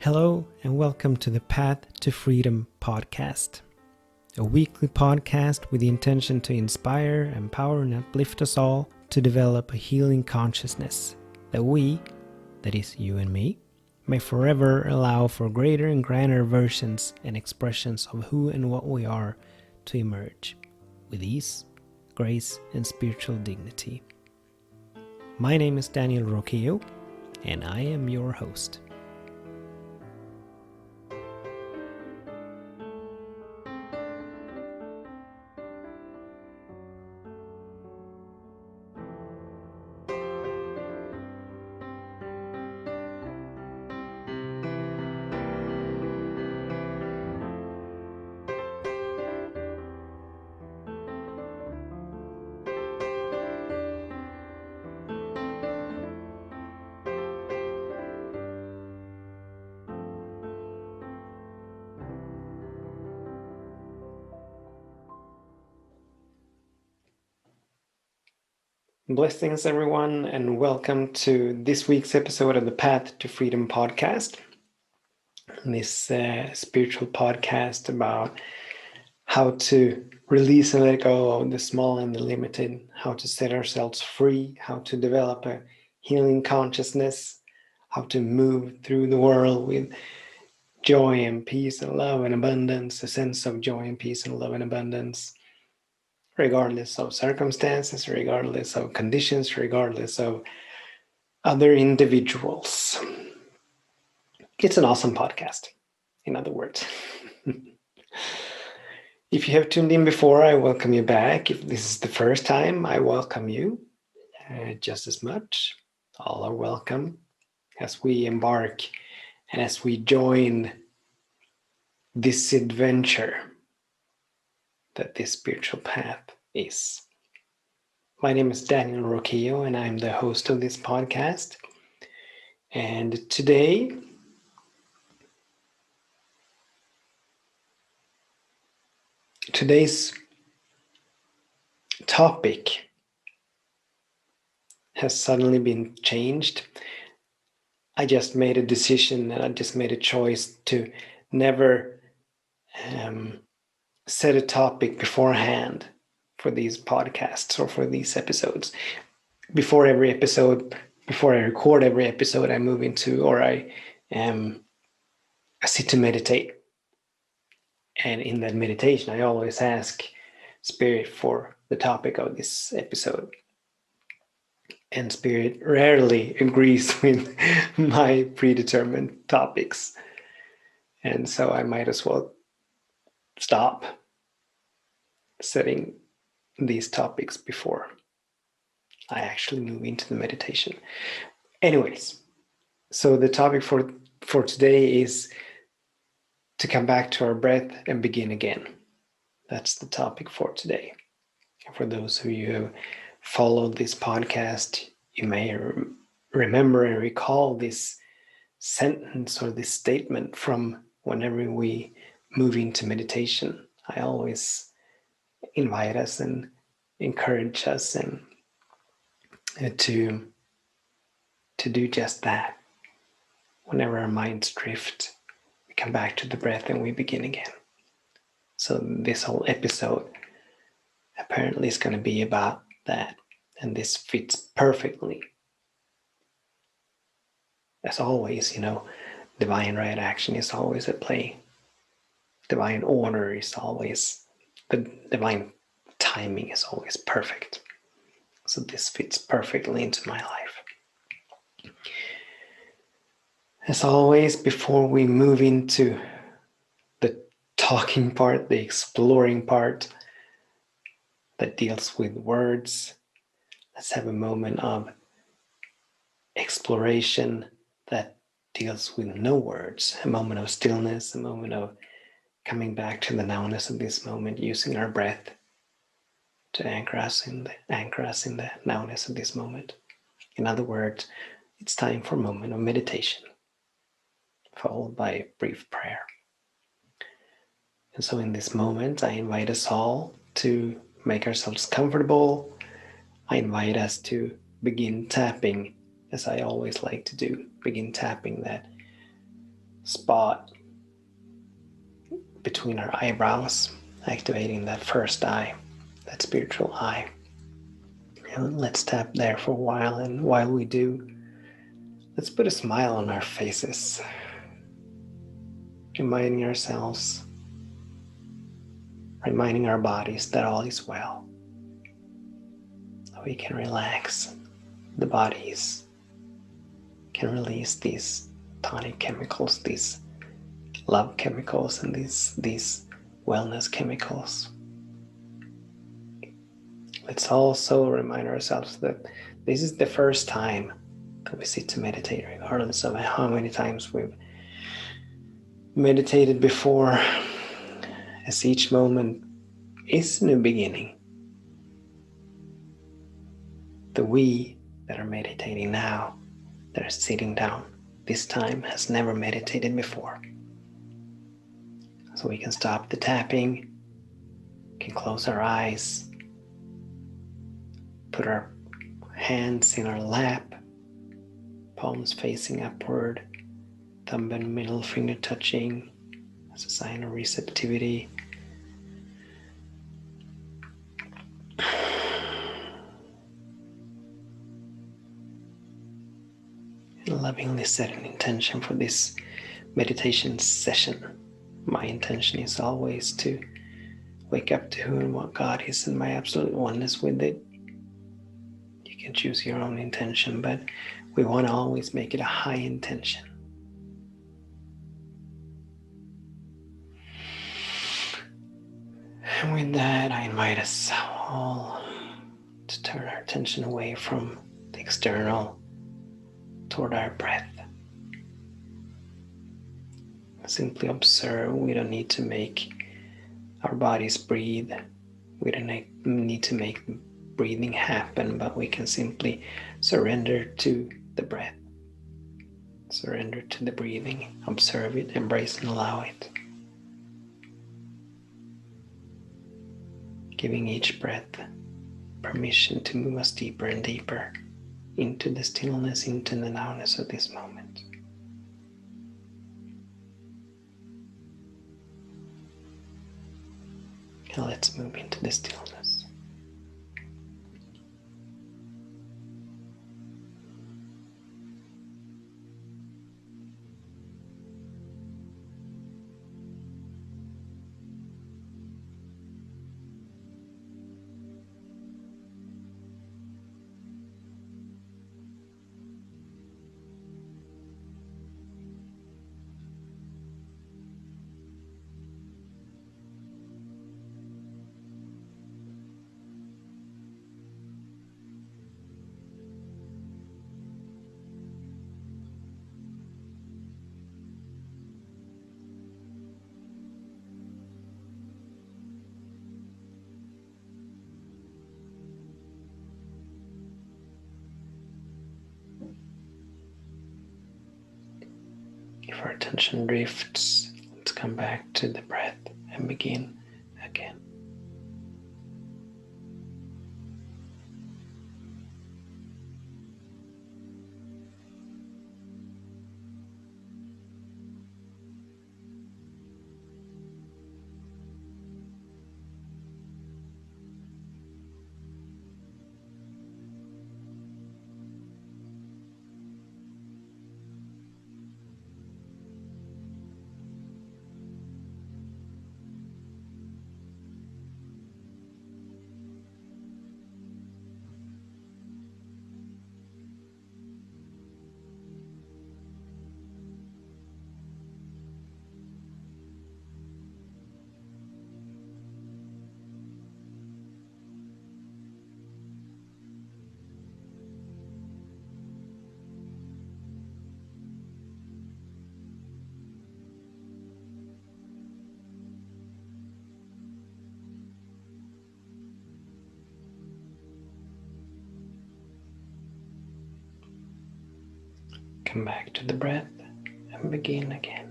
Hello and welcome to the Path to Freedom podcast, a weekly podcast with the intention to inspire, empower and uplift us all to develop a healing consciousness that we, that is you and me, may forever allow for greater and grander versions and expressions of who and what we are to emerge with ease, grace and spiritual dignity. My name is Daniel Roquillo and I am your host. Blessings, everyone, and welcome to this week's episode of the Path to Freedom podcast. This spiritual podcast about how to release and let go of the small and the limited, how to set ourselves free, how to develop a healing consciousness, how to move through the world with joy and peace and love and abundance, a sense of joy and peace and love and abundance, regardless of circumstances, regardless of conditions, regardless of other individuals. It's an awesome podcast, in other words. If you have tuned in before, I welcome you back. If this is the first time, I welcome you just as much. All are welcome as we embark and as we join this adventure that this spiritual path is. My name is Daniel Roquillo and I'm the host of this podcast. And today's topic has suddenly been changed. I just made a decision and I just made a choice to never set a topic beforehand for these podcasts or for these episodes. Before I record every episode, I move into, or I sit to meditate. And in that meditation, I always ask Spirit for the topic of this episode. And Spirit rarely agrees with my predetermined topics. And so I might as well stop setting these topics before I actually move into the meditation. Anyways, so the topic for today is to come back to our breath and begin again. That's the topic for today. And for those of you who followed this podcast, you may remember and recall this sentence or this statement from whenever we move into meditation. I always invite us and encourage us and to do just that. Whenever our minds drift, we come back to the breath and we begin again. So this whole episode apparently is going to be about that, and this fits perfectly. As always, divine right action is always at play. Divine order is always, the divine timing is always perfect. So this fits perfectly into my life. As always, before we move into the talking part, the exploring part that deals with words, let's have a moment of exploration that deals with no words, a moment of stillness, a moment of coming back to the nowness of this moment, using our breath to anchor us in the nowness of this moment. In other words, it's time for a moment of meditation, followed by a brief prayer. And so in this moment, I invite us all to make ourselves comfortable. I invite us to begin tapping, as I always like to do, begin tapping that spot between our eyebrows, activating that first eye, that spiritual eye. And let's tap there for a while, and while we do, let's put a smile on our faces, reminding ourselves, reminding our bodies that all is well. We can relax. The bodies can release these tonic chemicals, these love chemicals, and these wellness chemicals. Let's also remind ourselves that this is the first time that we sit to meditate, regardless of how many times we've meditated before, as each moment is a new beginning. The we that are meditating now, that are sitting down this time, has never meditated before. So we can stop the tapping, can close our eyes, put our hands in our lap, palms facing upward, thumb and middle finger touching as a sign of receptivity. And lovingly set an intention for this meditation session. My intention is always to wake up to who and what God is and my absolute oneness with it. You can choose your own intention, but we want to always make it a high intention. And with that, I invite us all to turn our attention away from the external toward our breath. Simply observe. We don't need to make our bodies breathe. We don't need to make breathing happen, but we can simply surrender to the breath. Surrender to the breathing. Observe it, embrace and allow it. Giving each breath permission to move us deeper and deeper into the stillness, into the nowness of this moment. And let's move into the stillness. If our attention drifts, let's come back to the breath and begin again. Come back to the breath and begin again.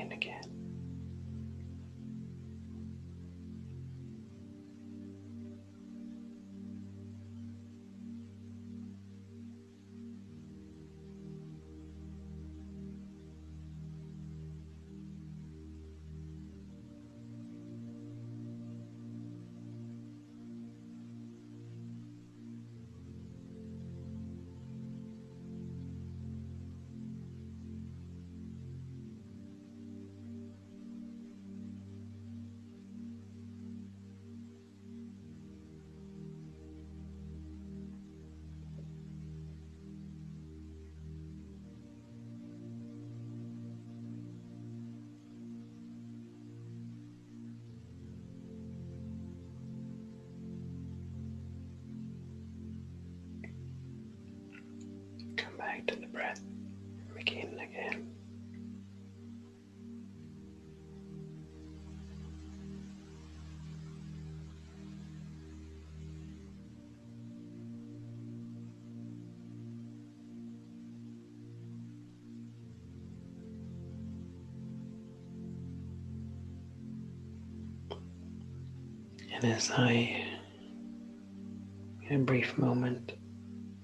begin again. Come back to the breath. Begin again. And as I, in a brief moment,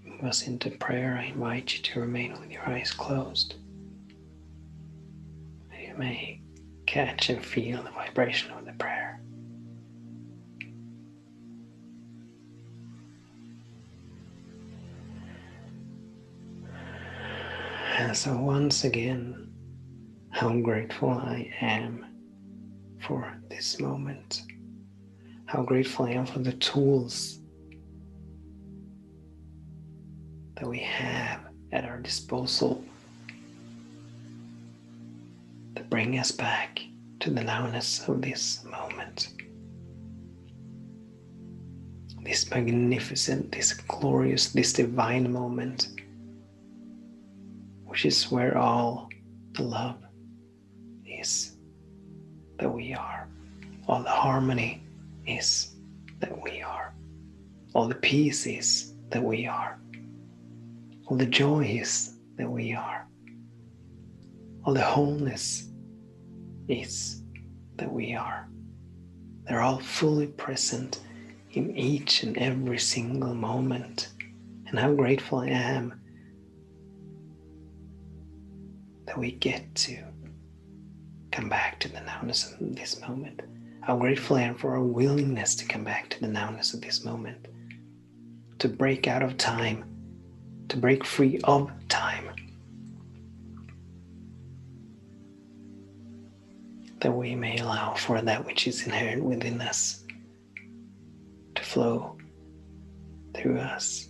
move us into prayer, I invite you to remain with your eyes closed. You may catch and feel the vibration of the prayer. And so once again, how grateful I am for this moment. How grateful I am for the tools that we have at our disposal to bring us back to the nowness of this moment. This magnificent, this glorious, this divine moment, which is where all the love is that we are, all the harmony is that we are, all the peace is that we are, all the joy is that we are, all the wholeness is that we are. They're all fully present in each and every single moment. And how grateful I am that we get to come back to the nowness of this moment. How grateful I am for our willingness to come back to the nowness of this moment, to break out of time, to break free of time, that we may allow for that which is inherent within us to flow through us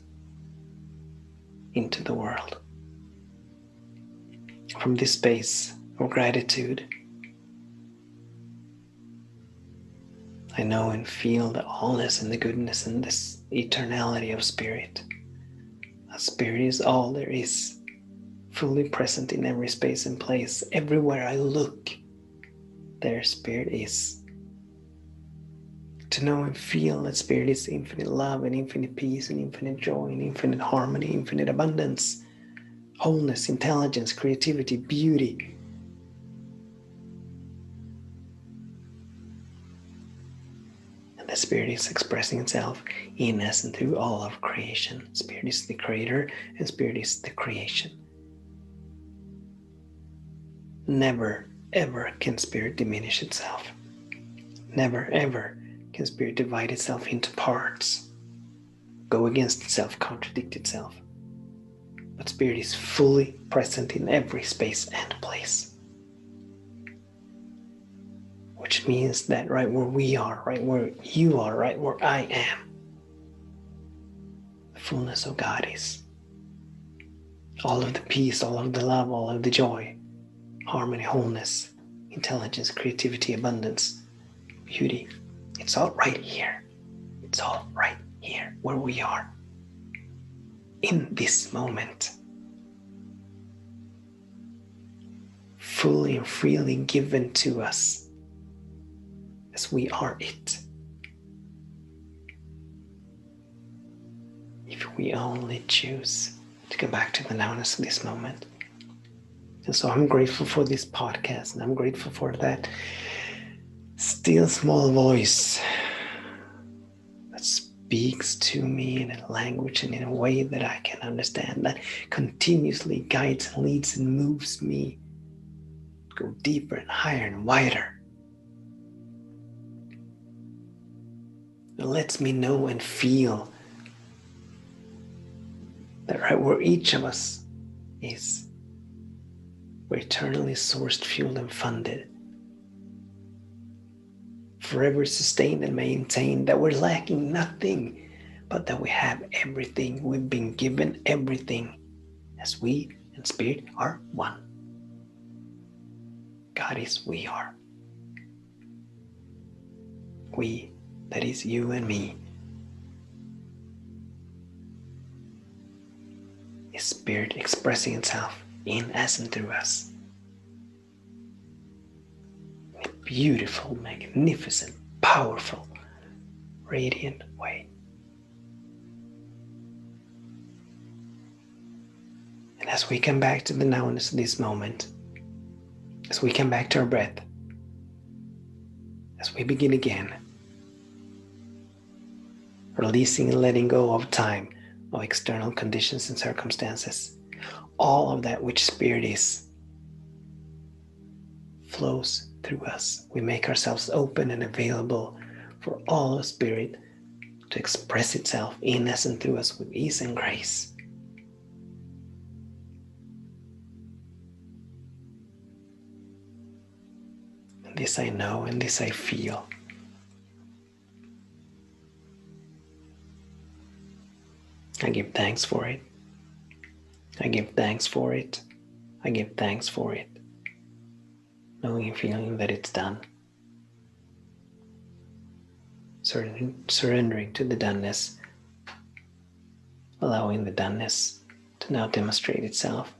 into the world. From this space of gratitude, I know and feel the allness and the goodness and this eternality of spirit. A spirit is all there is, fully present in every space and place. Everywhere I look, there spirit is. To know and feel that spirit is infinite love and infinite peace and infinite joy and infinite harmony, infinite abundance, wholeness, intelligence, creativity, beauty. And the spirit is expressing itself in us and through all of creation. Spirit is the creator and spirit is the creation. Never, ever can spirit diminish itself. Never, ever can spirit divide itself into parts, go against itself, contradict itself. But spirit is fully present in every space and place. Which means that right where we are, right where you are, right where I am, the fullness of God is. All of the peace, all of the love, all of the joy, harmony, wholeness, intelligence, creativity, abundance, beauty. It's all right here. It's all right here where we are. In this moment. Fully and freely given to us as we are it. If we only choose to come back to the nowness of this moment, And so I'm grateful for this podcast, and I'm grateful for that still small voice that speaks to me in a language and in a way that I can understand, that continuously guides and leads and moves me to go deeper and higher and wider. It lets me know and feel that right where each of us is, we're eternally sourced, fueled, and funded, forever sustained and maintained, that we're lacking nothing, but that we have everything. We've been given everything, as we and Spirit are one. God is we are. We, that is you and me, is Spirit expressing itself in us and through us. In a beautiful, magnificent, powerful, radiant way. And as we come back to the nowness of this moment, as we come back to our breath, as we begin again, releasing and letting go of time, of external conditions and circumstances, all of that which Spirit is flows through us. We make ourselves open and available for all of Spirit to express itself in us and through us with ease and grace. And this I know and this I feel. I give thanks for it. I give thanks for it. I give thanks for it. Knowing and feeling that it's done. Surrendering to the doneness. Allowing the doneness to now demonstrate itself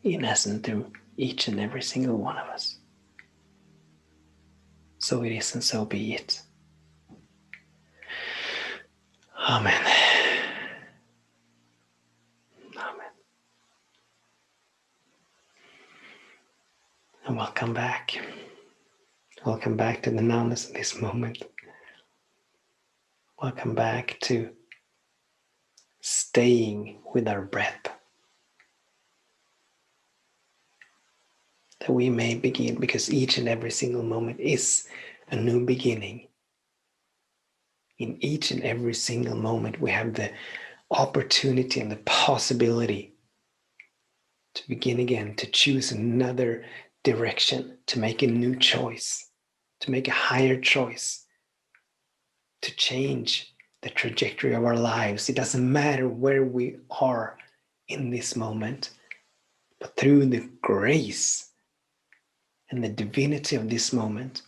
in us and through each and every single one of us. So it is and so be it. Amen. Amen. And welcome back. Welcome back to the nowness of this moment. Welcome back to staying with our breath. That we may begin, because each and every single moment is a new beginning. In each and every single moment, we have the opportunity and the possibility to begin again, to choose another direction, to make a new choice, to make a higher choice, to change the trajectory of our lives. It doesn't matter where we are in this moment, but through the grace and the divinity of this moment,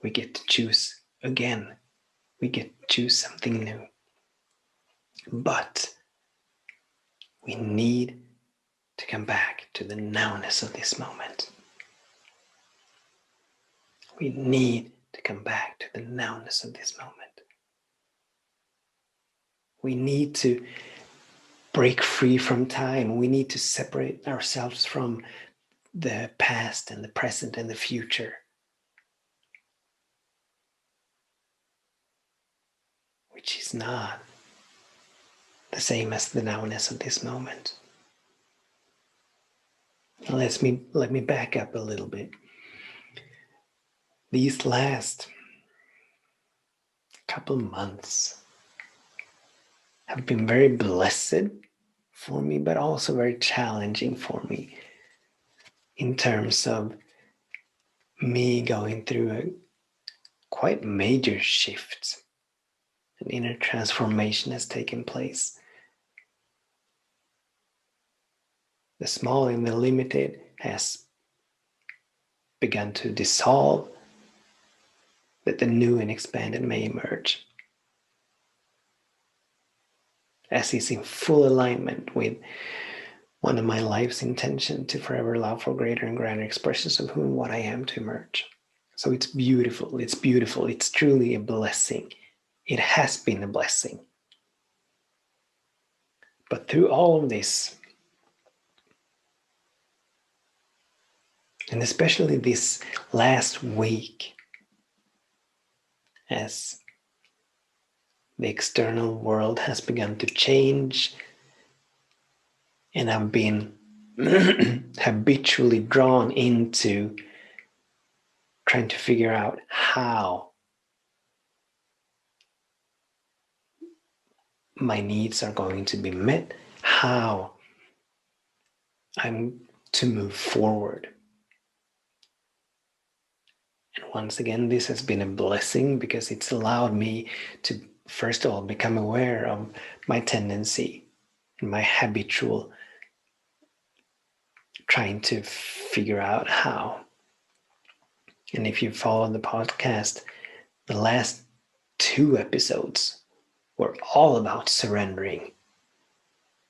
we get to choose again. We get to choose something new. But we need to come back to the nowness of this moment. We need to come back to the nowness of this moment. We need to break free from time. We need to separate ourselves from the past and the present and the future. Which is not the same as the nowness of this moment. Let me back up a little bit. These last couple months have been very blessed for me, but also very challenging for me in terms of me going through a quite major shift. An inner transformation has taken place. The small and the limited has begun to dissolve, that the new and expanded may emerge. As is in full alignment with one of my life's intention to forever allow for greater and grander expressions of who and what I am to emerge. So it's beautiful, it's beautiful, it's truly a blessing. It has been a blessing. But through all of this, And especially this last week, as the external world has begun to change, and I've been habitually drawn into trying to figure out how my needs are going to be met, how I'm to move forward. And once again, this has been a blessing because it's allowed me to, first of all, become aware of my tendency, my habitual trying to figure out how. And if you follow the podcast, the last 2 episodes were all about surrendering.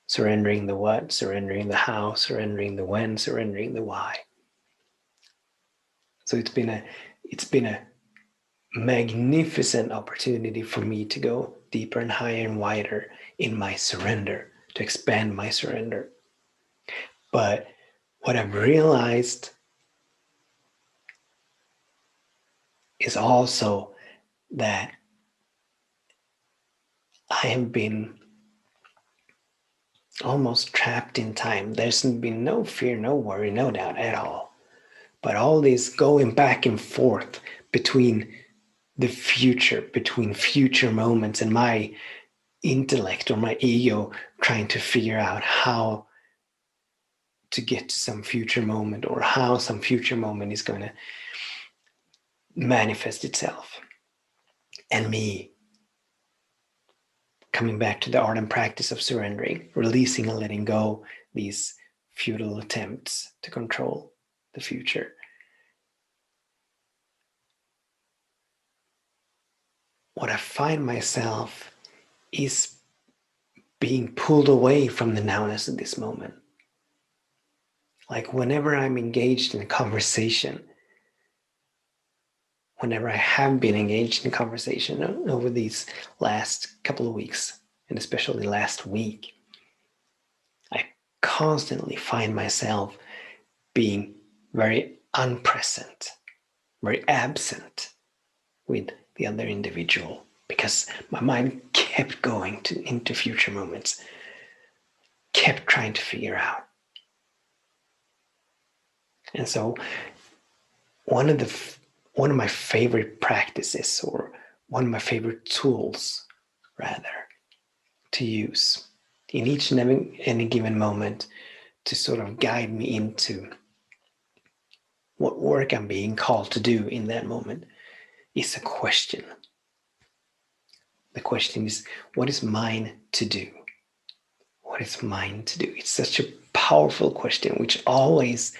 Surrendering the what, surrendering the how, surrendering the when, surrendering the why. So it's been a magnificent opportunity for me to go deeper and higher and wider in my surrender, to expand my surrender. But what I've realized is also that I have been almost trapped in time. There's been no fear, no worry, no doubt at all. But all this going back and forth between the future, between future moments, and my intellect or my ego trying to figure out how to get to some future moment or how some future moment is going to manifest itself. And me coming back to the art and practice of surrendering, releasing and letting go these futile attempts to control the future. What I find myself is being pulled away from the nowness of this moment. Like whenever I'm engaged in a conversation, whenever I have been engaged in conversation over these last couple of weeks, and especially last week, I constantly find myself being very unpresent, very absent with the other individual because my mind kept going into future moments, kept trying to figure out. And so one of my favorite practices, or one of my favorite tools rather, to use in each and any given moment to sort of guide me into what work I'm being called to do in that moment is a question. The question is, what is mine to do? What is mine to do? It's such a powerful question, which always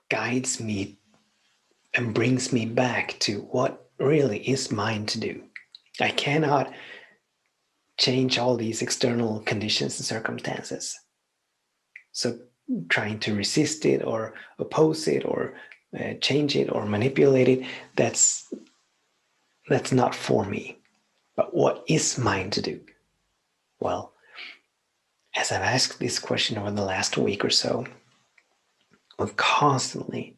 guides me and brings me back to what really is mine to do. I cannot change all these external conditions and circumstances. So trying to resist it or oppose it or change it or manipulate it, that's not for me. But what is mine to do? Well, as I've asked this question over the last week or so, what I've constantly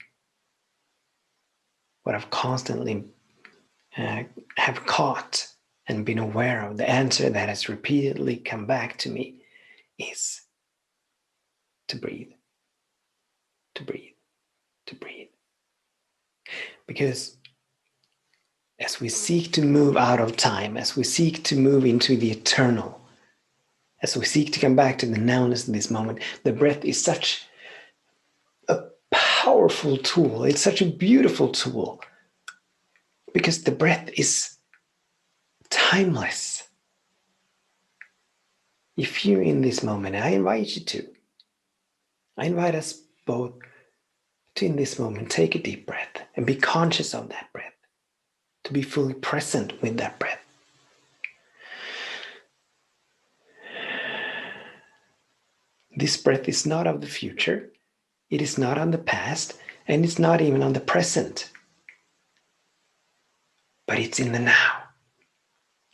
have caught and been aware of, the answer that has repeatedly come back to me is to breathe, to breathe, to breathe. Because as we seek to move out of time, as we seek to move into the eternal, as we seek to come back to the nowness of this moment, the breath is such a powerful tool. It's such a beautiful tool because the breath is timeless. If you're in this moment, I invite you to. I invite us both to, in this moment, take a deep breath and be conscious of that breath, to be fully present with that breath. This breath is not of the future, it is not on the past, and it's not even on the present. But it's in the now.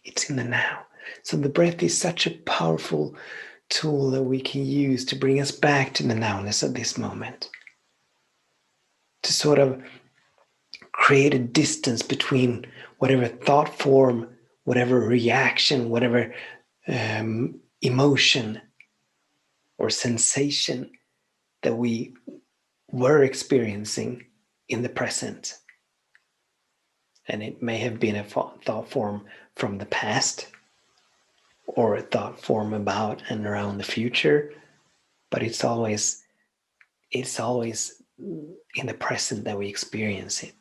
It's in the now. So the breath is such a powerful tool that we can use to bring us back to the nowness of this moment. to sort of create a distance between whatever thought form, whatever reaction, whatever emotion or sensation that we were experiencing in the present. And it may have been a thought form from the past or a thought form about and around the future, but it's always in the present that we experience it.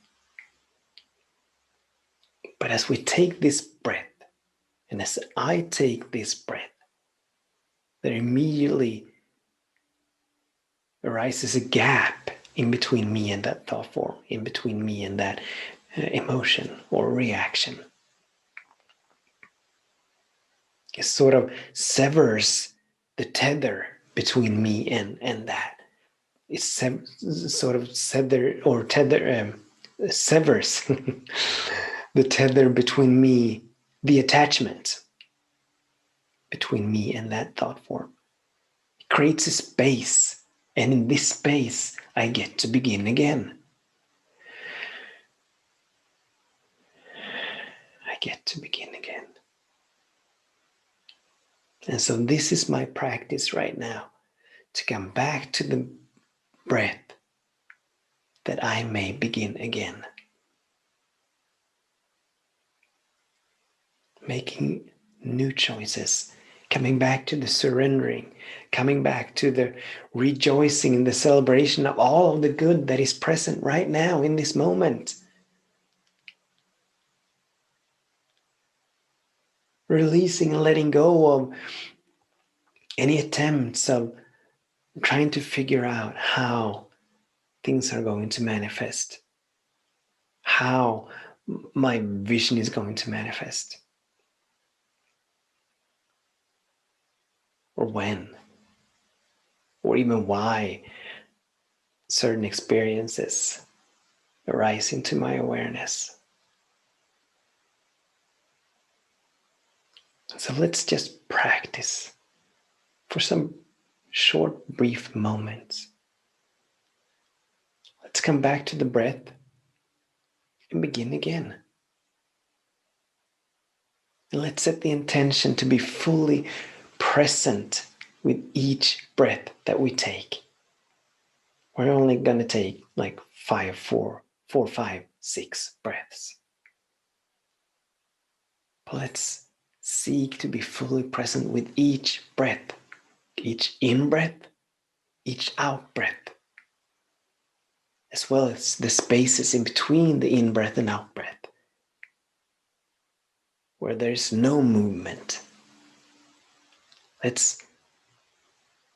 But as we take this breath, and as I take this breath, there immediately arises a gap in between me and that thought form, in between me and that emotion or reaction. It sort of severs the tether between me and that. It sort of severs the tether between me, the attachment between me and that thought form. It creates a space, and in this space, I get to begin again. I get to begin again. And so this is my practice right now, to come back to the breath that I may begin again. Making new choices, coming back to the surrendering, coming back to the rejoicing and the celebration of all of the good that is present right now in this moment. Releasing and letting go of any attempts of trying to figure out how things are going to manifest, how my vision is going to manifest, or when, or even why certain experiences arise into my awareness. So let's just practice for some short, brief moments. Let's come back to the breath and begin again. And let's set the intention to be fully present with each breath that we take. We're only going to take like 4, 5, 6 breaths. But let's seek to be fully present with each breath, each in-breath, each out-breath, as well as the spaces in between the in-breath and out-breath, where there's no movement. Let's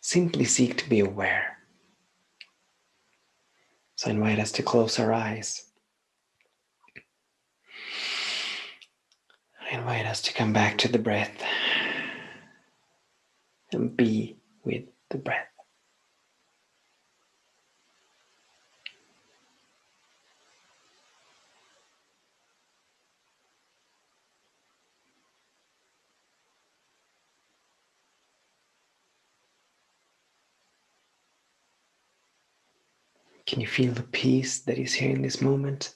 simply seek to be aware. So I invite us to close our eyes. I invite us to come back to the breath and be with the breath. Can you feel the peace that is here in this moment?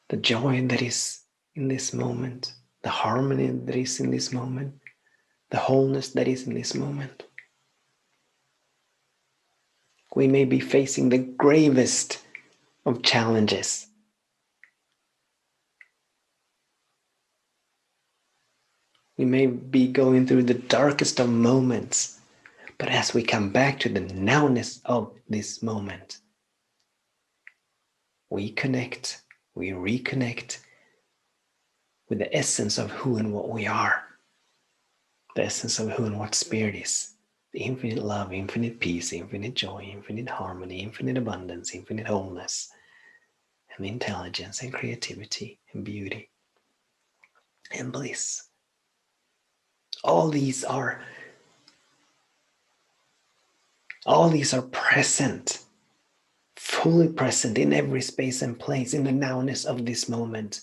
The joy that is in this moment, the harmony that is in this moment, the wholeness that is in this moment. We may be facing the gravest of challenges. We may be going through the darkest of moments, but as we come back to the nowness of this moment, we connect, we reconnect with the essence of who and what we are, the essence of who and what spirit is. The infinite love, infinite peace, infinite joy, infinite harmony, infinite abundance, infinite wholeness, and intelligence and creativity and beauty and bliss. All these are present, fully present in every space and place, in the nowness of this moment.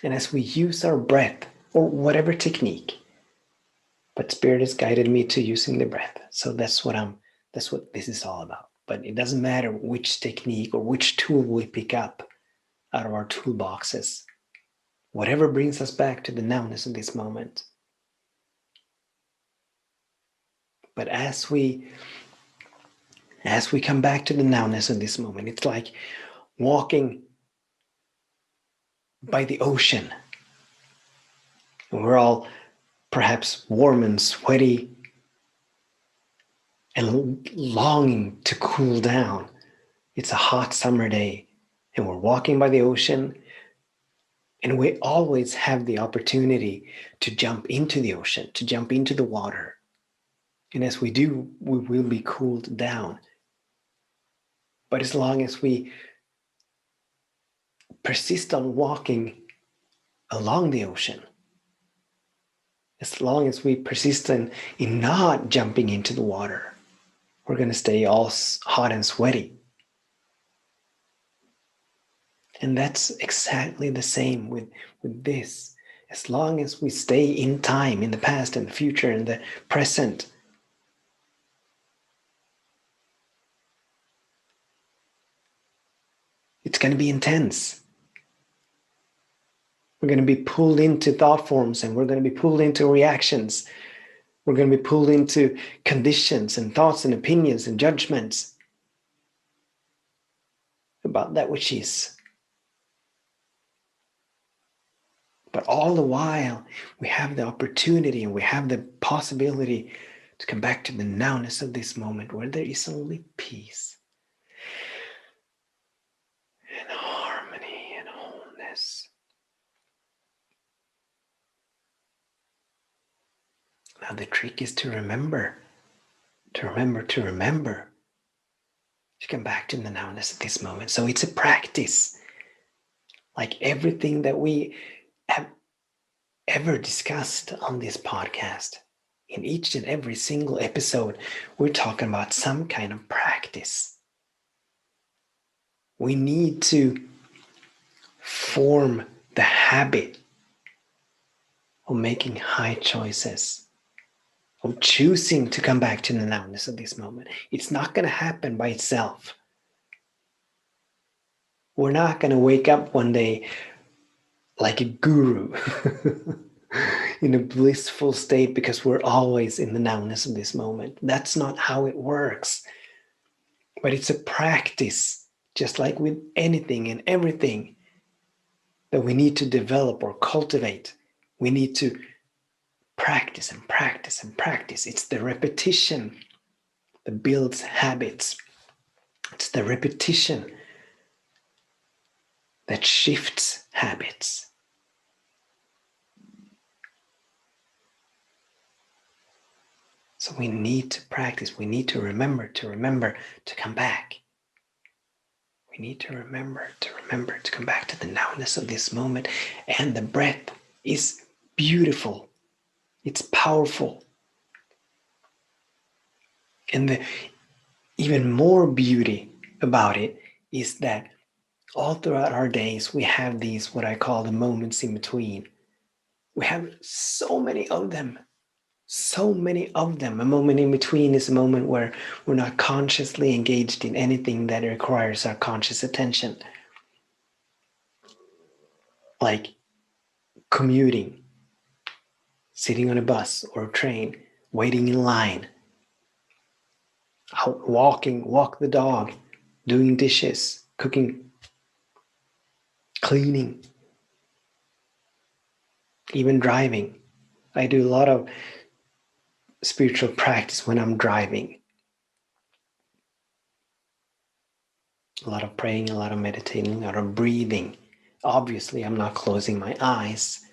And as we use our breath, or whatever technique, but Spirit has guided me to using the breath. So that's what this is all about. But it doesn't matter which technique or which tool we pick up out of our toolboxes. Whatever brings us back to the nowness of this moment. But as we come back to the nowness of this moment, it's like walking by the ocean. And we're all perhaps warm and sweaty and longing to cool down. It's a hot summer day and we're walking by the ocean, and we always have the opportunity to jump into the ocean, to jump into the water. And as we do, we will be cooled down. But as long as we persist on walking along the ocean, as long as we persist in not jumping into the water, we're going to stay all hot and sweaty. And that's exactly the same with this. As long as we stay in time, in the past and the future and the present, it's going to be intense. We're going to be pulled into thought forms, and we're going to be pulled into reactions. We're going to be pulled into conditions and thoughts and opinions and judgments about that which is. But all the while, we have the opportunity and we have the possibility to come back to the nowness of this moment where there is only peace and harmony and wholeness. Now the trick is to remember to come back to the nowness of this moment. So it's a practice. Like everything that we have ever discussed on this podcast, in each and every single episode, we're talking about some kind of practice. We need to form the habit of making high choices, of choosing to come back to the nowness of this moment. It's not going to happen by itself. We're not going to wake up one day like a guru in a blissful state because we're always in the nowness of this moment. That's not how it works. But it's a practice, just like with anything and everything that we need to develop or cultivate. We need to practice and practice and practice. It's the repetition that builds habits. It's the repetition that shifts habits. So we need to practice. We need to remember to come back. We need to remember to come back to the nowness of this moment. And the breath is beautiful. It's powerful. And the even more beauty about it is that all throughout our days, we have these, what I call the moments in between. We have so many of them. So many of them. A moment in between is a moment where we're not consciously engaged in anything that requires our conscious attention. Like commuting, sitting on a bus or a train, waiting in line, out walking, walk the dog, doing dishes, cooking, cleaning, even driving. I do a lot of spiritual practice when I'm driving. A lot of praying, a lot of meditating, a lot of breathing. Obviously, I'm not closing my eyes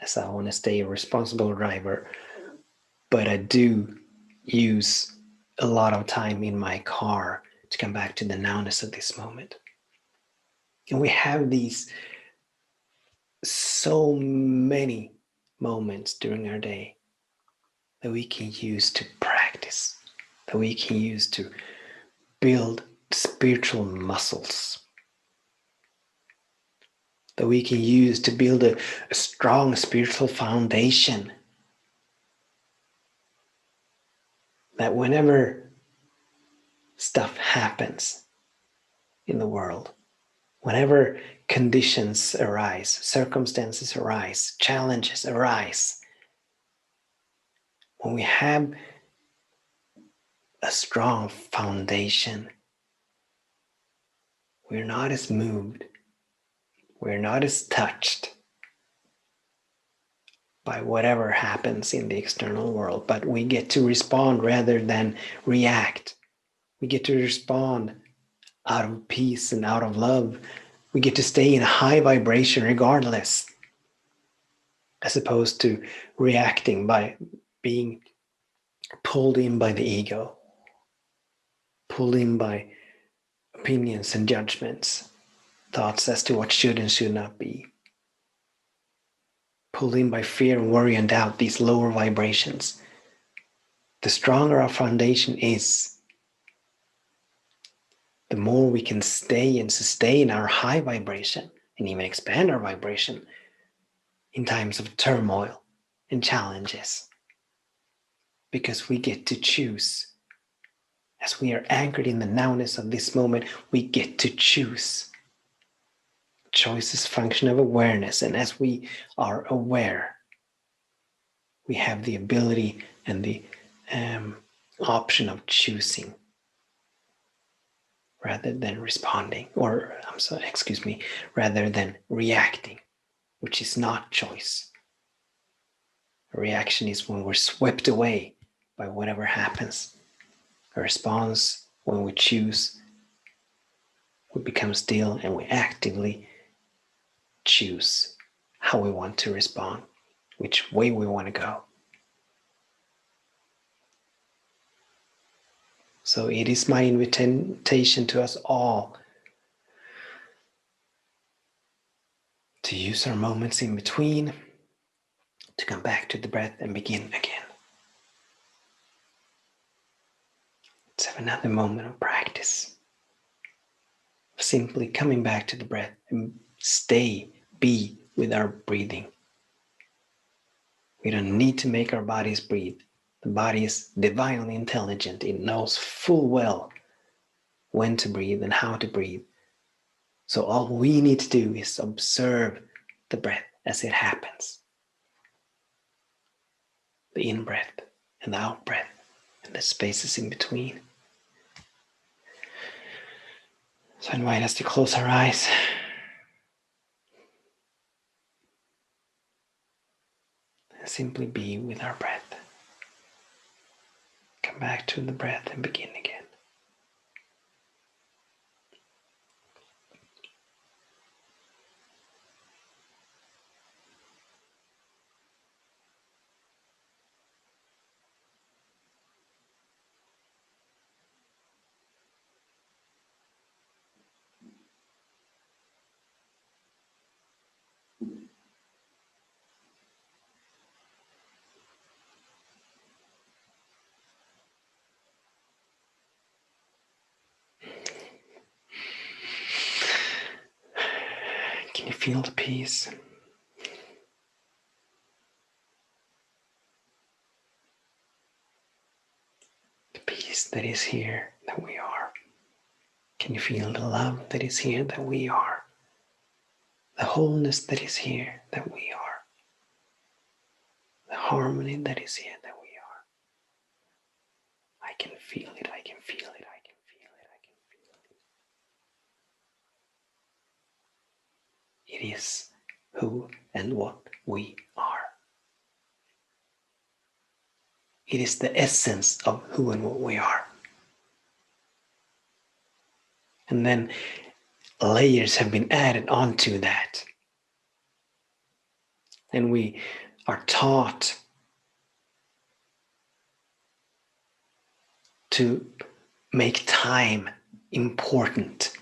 as I want to stay a responsible driver, but I do use a lot of time in my car to come back to the nowness of this moment. And we have these so many moments during our day that we can use to practice, that we can use to build spiritual muscles, that we can use to build a strong spiritual foundation, that whenever stuff happens in the world, whenever conditions arise, circumstances arise, challenges arise, when we have a strong foundation, we're not as moved, we're not as touched by whatever happens in the external world, but we get to respond rather than react. We get to respond out of peace and out of love. We get to stay in a high vibration regardless, as opposed to reacting by being pulled in by the ego, pulled in by opinions and judgments, thoughts as to what should and should not be, pulled in by fear and worry and doubt, these lower vibrations. The stronger our foundation is, the more we can stay and sustain our high vibration and even expand our vibration in times of turmoil and challenges. Because we get to choose. As we are anchored in the nowness of this moment, we get to choose. Choice is a function of awareness, and as we are aware, we have the ability and the option of choosing rather than responding, or rather than reacting, which is not choice. A reaction is when we're swept away by whatever happens. A response, when we choose, we become still and we actively choose how we want to respond, which way we want to go. So it is my invitation to us all to use our moments in between to come back to the breath and begin again. Let's have another moment of practice of simply coming back to the breath and be with our breathing. We don't need to make our bodies breathe. The body is divinely intelligent. It knows full well when to breathe and how to breathe. So all we need to do is observe the breath as it happens. The in-breath and the out-breath and the spaces in between. So I invite us to close our eyes. And simply be with our breath. Come back to the breath and begin again. Can you feel the peace? The peace that is here, that we are. Can you feel the love that is here, that we are? The wholeness that is here, that we are. The harmony that is here, that we are. I can feel it, I can feel it, I can feel it, I can feel it. It is who and what we are. It is the essence of who and what we are. And then layers have been added onto that. And we are taught to make time important.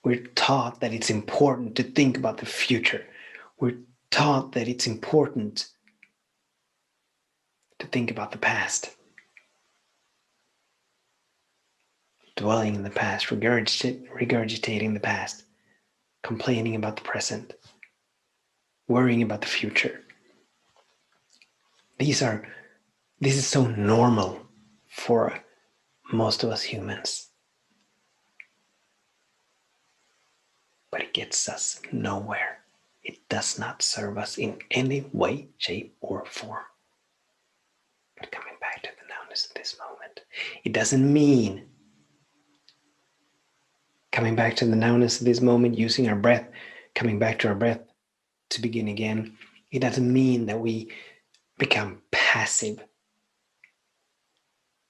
We're taught that it's important to think about the future. We're taught that it's important to think about the past. Dwelling in the past, regurgitating the past, complaining about the present, worrying about the future. This is so normal for most of us humans. but it gets us nowhere. It does not serve us in any way, shape, or form. But coming back to the nowness of this moment, it doesn't mean coming back to the nowness of this moment, using our breath, coming back to our breath to begin again. It doesn't mean that we become passive.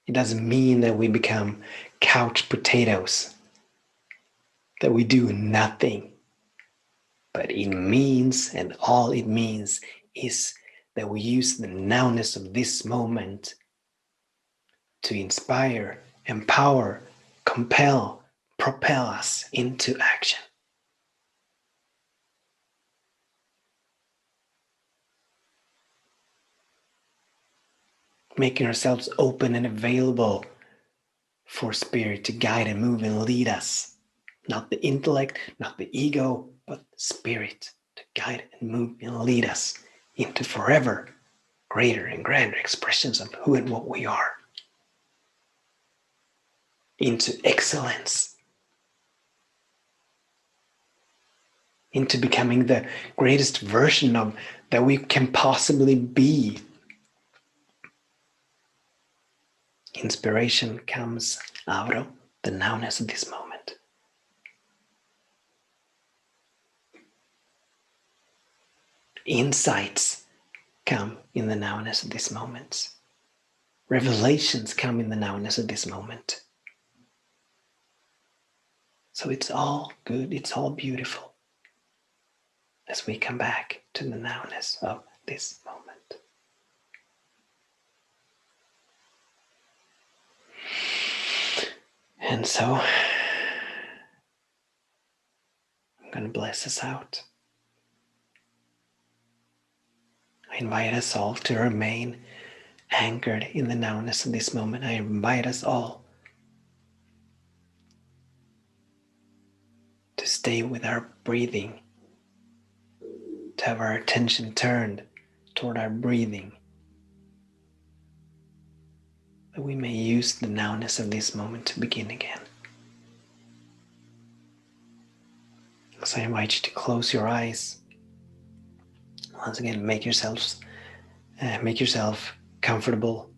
It doesn't mean that we become couch potatoes, that we do nothing. But it means, and all it means, is that we use the nowness of this moment to inspire, empower, compel, propel us into action. Making ourselves open and available for spirit to guide and move and lead us. Not the intellect, not the ego, but spirit to guide and move and lead us into forever greater and grander expressions of who and what we are. Into excellence. Into becoming the greatest version of that we can possibly be. Inspiration comes out of the nowness of this moment. Insights come in the nowness of this moment. Revelations come in the nowness of this moment. So it's all good, it's all beautiful as we come back to the nowness of this moment. And so I'm going to bless us out. I invite us all to remain anchored in the nowness of this moment. I invite us all to stay with our breathing, to have our attention turned toward our breathing, that we may use the nowness of this moment to begin again. So I invite you to close your eyes. Once again, make yourself comfortable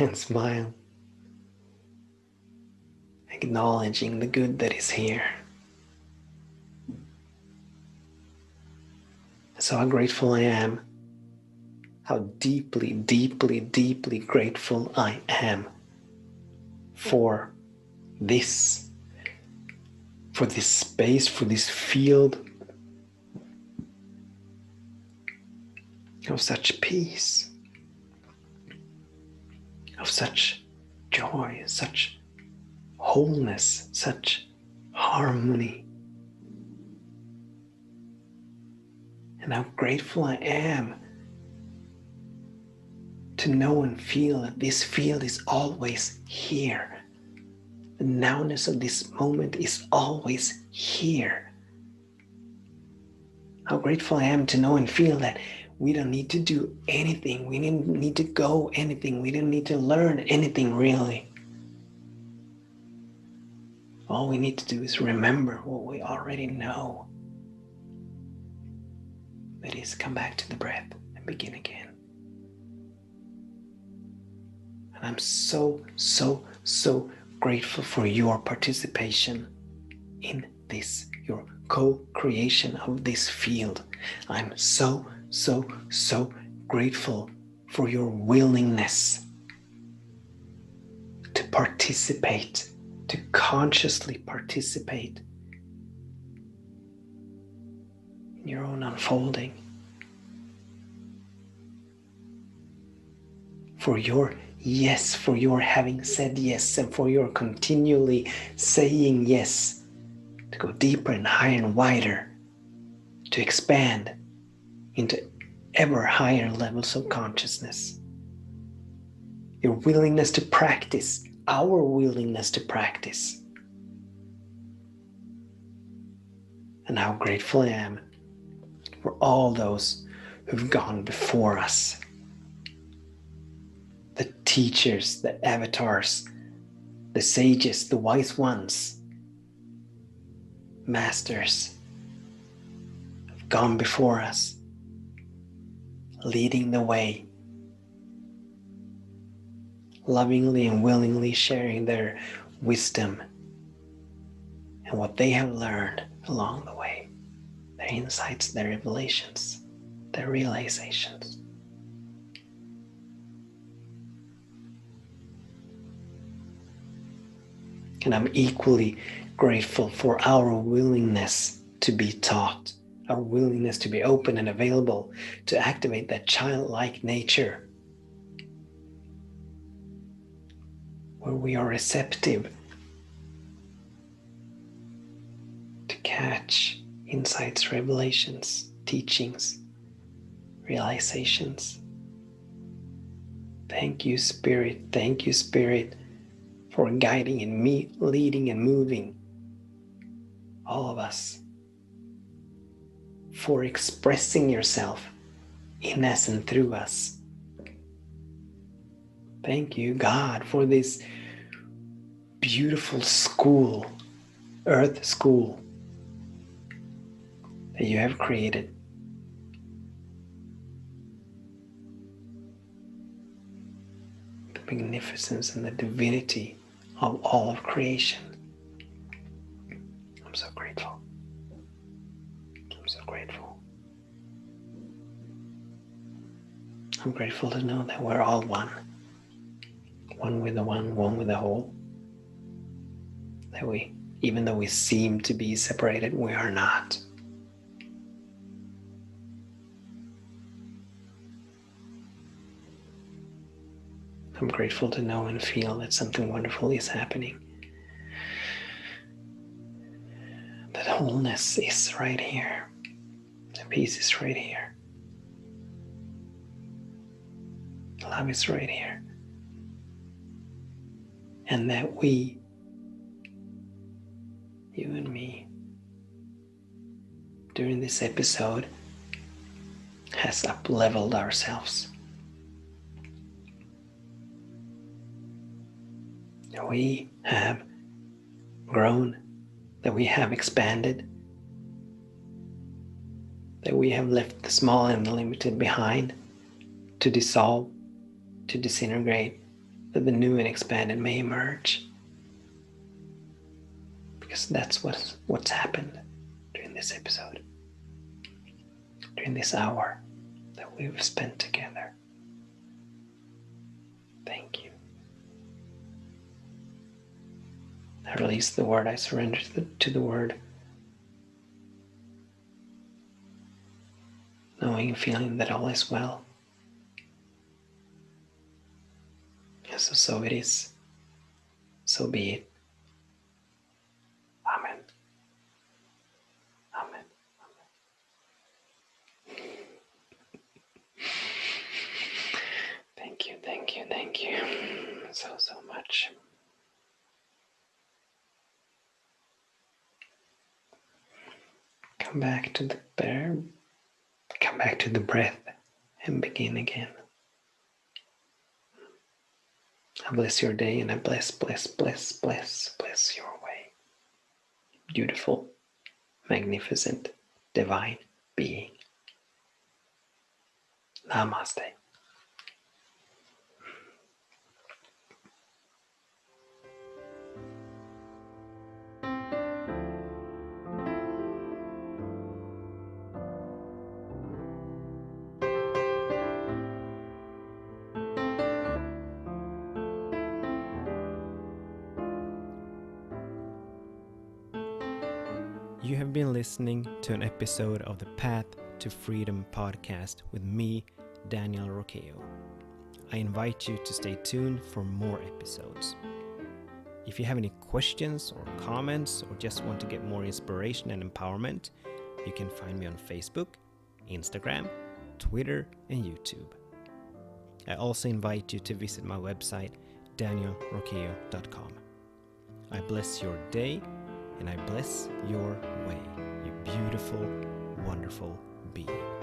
and smile, acknowledging the good that is here. So how grateful I am, how deeply, deeply, deeply grateful I am for this space, for this field of such peace, of such joy, such wholeness, such harmony. And how grateful I am to know and feel that this field is always here. The nowness of this moment is always here. How grateful I am to know and feel that we don't need to do anything. We didn't need to go anything. We didn't need to learn anything really. All we need to do is remember what we already know. That is, come back to the breath and begin again. And I'm so, so, so grateful for your participation in this, your co-creation of this field. I'm so, so, so grateful for your willingness to participate, to consciously participate in your own unfolding. For your yes, for your having said yes, and for your continually saying yes to go deeper and higher and wider, to expand into ever higher levels of consciousness. Your willingness to practice, our willingness to practice. And how grateful I am for all those who've gone before us. The teachers, the avatars, the sages, the wise ones, masters have gone before us, leading the way, lovingly and willingly sharing their wisdom and what they have learned along the way, their insights, their revelations, their realizations. And I'm equally grateful for our willingness to be taught, our willingness to be open and available to activate that childlike nature where we are receptive to catch insights, revelations, teachings, realizations. Thank you, Spirit. Thank you, Spirit, for guiding and me, leading and moving all of us, for expressing yourself in us and through us. Thank you, God, for this beautiful school, earth school, that you have created. The magnificence and the divinity of all of creation. I'm so grateful. I'm so grateful. I'm grateful to know that we're all one. One with the one with the whole. That we, even though we seem to be separated, we are not. I'm grateful to know and feel that something wonderful is happening. That wholeness is right here. The peace is right here. Love is right here. And that we, you and me, during this episode, has up-leveled ourselves. We have grown, that we have expanded, that we have left the small and the limited behind to dissolve, to disintegrate, that the new and expanded may emerge. Because that's what's happened during this episode, during this hour that we've spent together. Thank you. I release the word, I surrender to the word. Knowing and feeling that all is well. So it is. So be it. Amen. Amen. Amen. Thank you, thank you, thank you so much. Come back to the breath and begin again. I bless your day and I bless your way. Beautiful, magnificent, divine being. Namaste. You have been listening to an episode of the Path to Freedom podcast with me, Daniel Roqueo. I invite you to stay tuned for more episodes. If you have any questions or comments or just want to get more inspiration and empowerment, you can find me on Facebook, Instagram, Twitter, and YouTube. I also invite you to visit my website, danielroqueo.com. I bless your day and I bless your way, you beautiful, wonderful being.